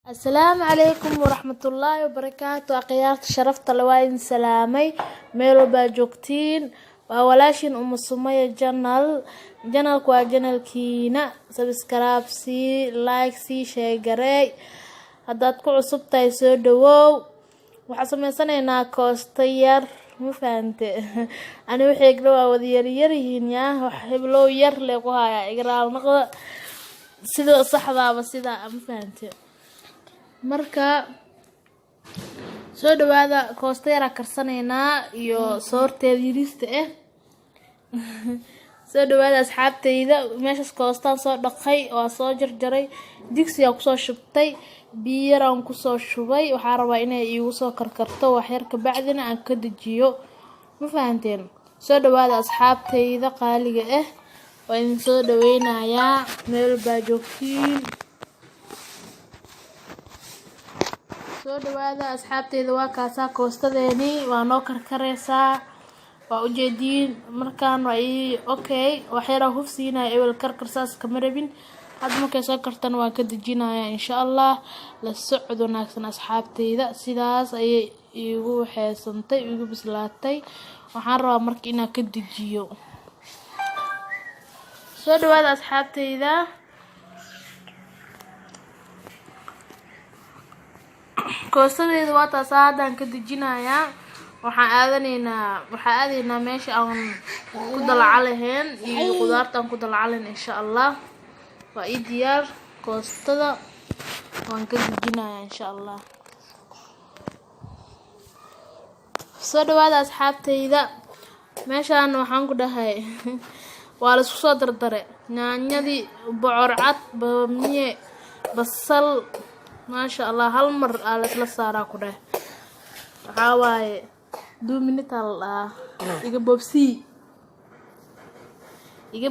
السلام عليكم ورحمة الله وبركاته. أخيارت شرفت لوين سلامي ميلو باجوكتين وولاشين سمية جنال كوا جنال كينا سبسكرايب سي لايك سي شيغري هداد كو عصب تاي سو دwow waxaa sameysanaynaa koosto yar ma fahante ani wixii igla waa wada yar yihiin yaa wax heblow yar lee ku haya igraal noqda sida saxdaaba sida ma fahante marka soo dhawaada koosto yar karsanaynaa iyo soorteed yirista soo dhawaada asxaabtayda meeshas koostaan soo dhaqay oo soo jarjaray digsiga ku soo shubtay biiraan ku soo shubay waxaa rabaa inay iigu soo karkarto wax yar ka bacdina aan ka dajiyo ma fahanteen soo dhawaada asxaabtayda qaaliga waa idin soo dhaweynayaa meel baa joogtiin soo dhawaada asxaabtayda waa kaasaa koostadeeni waa noo karkareysaa waa ujeediin markaan waa okay wax yar hufsiinaa ewel karkarsaas kama rabin hadda markay soo kartan waan ka dejinayaa insha Allah la socod wanaagsan asxaabtayda sidaas ayay iigu waxeysantay iigu bislaatay waxaan rabaa markii inaan ka dejiyo soo dhawaada asxaabtayda koostadeeda waa taas hadaan ka dejinayaa waxaan aadaynaa meesha aan ku dalacalayn iyo qudaarta aan ku dalacalayn insha Allah waa ii diyaar koostada waan ka dejinayaa insha Allah soo dhawaada asxaabtayda meeshaan waxaan ku dhahay waa la isku soo dardare yaanyadii bocor cad bamiye basal maasha Allah hal mar aa la isla saaraa ku dhahay waxaa waaye 2 minutes la iga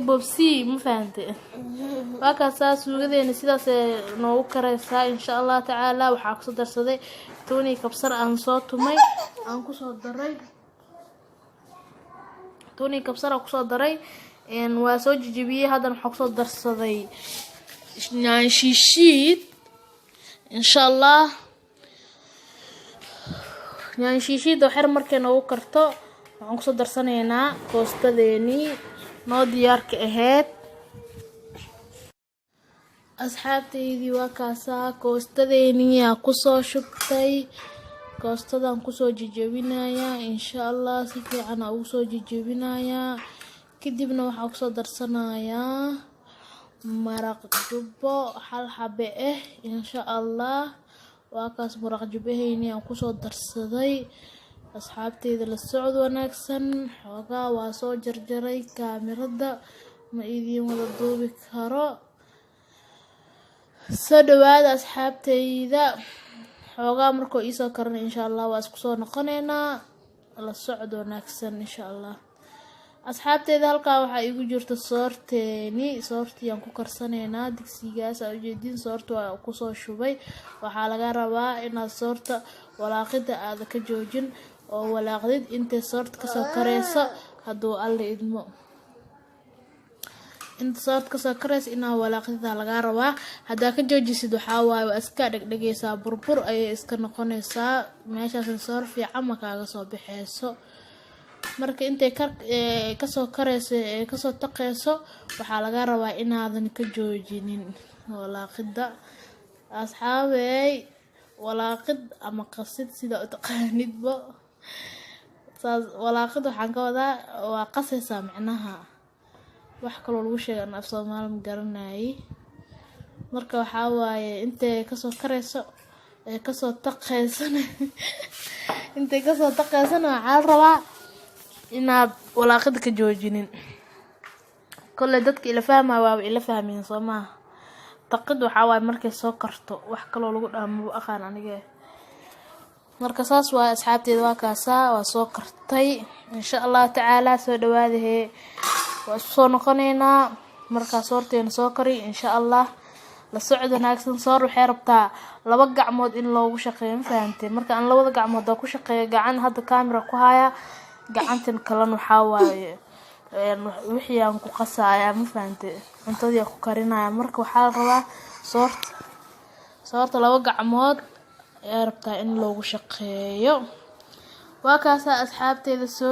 bobsi ma fahante waa kaasa suugadeena sidaas noogu kareysaa insha Allah tacaala waxaa ku soo darsaday tooni kabsar aan soo tumay aan ku soo daray tooni kabsar aan ku soo daray waa soo jijibiyay hadan waxaa ku soo darsaday naan shiishid insha Allah naan shiishid waxyar markay noogu karto waxaan ku soo darsanaynaa koostadeeni noo diyaarka ahayd asxaabtaydii waa kaasaa koostadeeni aa ku soo shubtay koostadan ku soo jijabinayaa insha Allah si fiican aan ugu soo jijabinayaa kadibna waxaan ku soo darsanayaa maraq jubbo hal xabe insha Allah waa kaas maraq jubbahayni aan ku soo darsaday asxaabtayda la socod wanaagsan xoogaa waa soo jarjaray kaamirada ma idin wada duubi karo soo dhawaada asxaabtayda xoogaa markuu ii soo karno insha Allah waa isku soo noqonaynaa la socod wanaagsan insha Allah asxaabtayda halkaa waxaa igu jirta soortii aan ku karsanaynaa digsigaas aa ujeedin soorta waa ku soo shubay waxaa laga rabaa inaad soorta walaaqida aad ka joojin oo walaaqdid intay soorta ka soo kareyso haduu alla idmo inta soorta ka soo kareyso inaa walaaqida laga rabaa hadaa ka joojisid waxaa waaye waa iska dhagdhageysaa burbur ayay iska noqonaysaa meeshaas soor fiican ma kaaga soo baxeyso marka intay ka soo kareyso ka soo taqeyso waxaa laga rabaa inaadan ka joojinin walaaqida asxaabey walaaqid ama qasid sida u taqaanidba saas walaaqid waxaan ka wadaa waa qasaysaa macnaha wax kale lagu sheegay af Soomaali ma garanay marka waxaa waaye intay ka soo kareyso ka soo taqeysana intay ka soo taqeysana waxaa rabaa inaad walaaqid ka joojinin kale dadka ila fahmaa waa ila fahmeen Soomaa taqid waxaa waaye markay soo karto wax kale lagu dhaamo aqaan aniga marka saas waa asxaabteeda waa kaasaa waa soo kartay insha Allah tacaala soo dhawaada waa soo noqonaynaa marka soorteena soo kari insha Allah la socod wanaagsan soor waxay rabtaa 2 gacmood in loogu shaqeeyo ma fahanteen marka aan 2 gacmood ku shaqeeyo gacan hadda kaamira ku haya gacantan kalena waxaa waaye wixii aan ku qasaaya ma fahante cuntadii ku karinaya marka waxaa la rabaa sababta laba gacmood ayaa rabtaa in loogu shaqeeyo waa kaasa asxaabteeda soo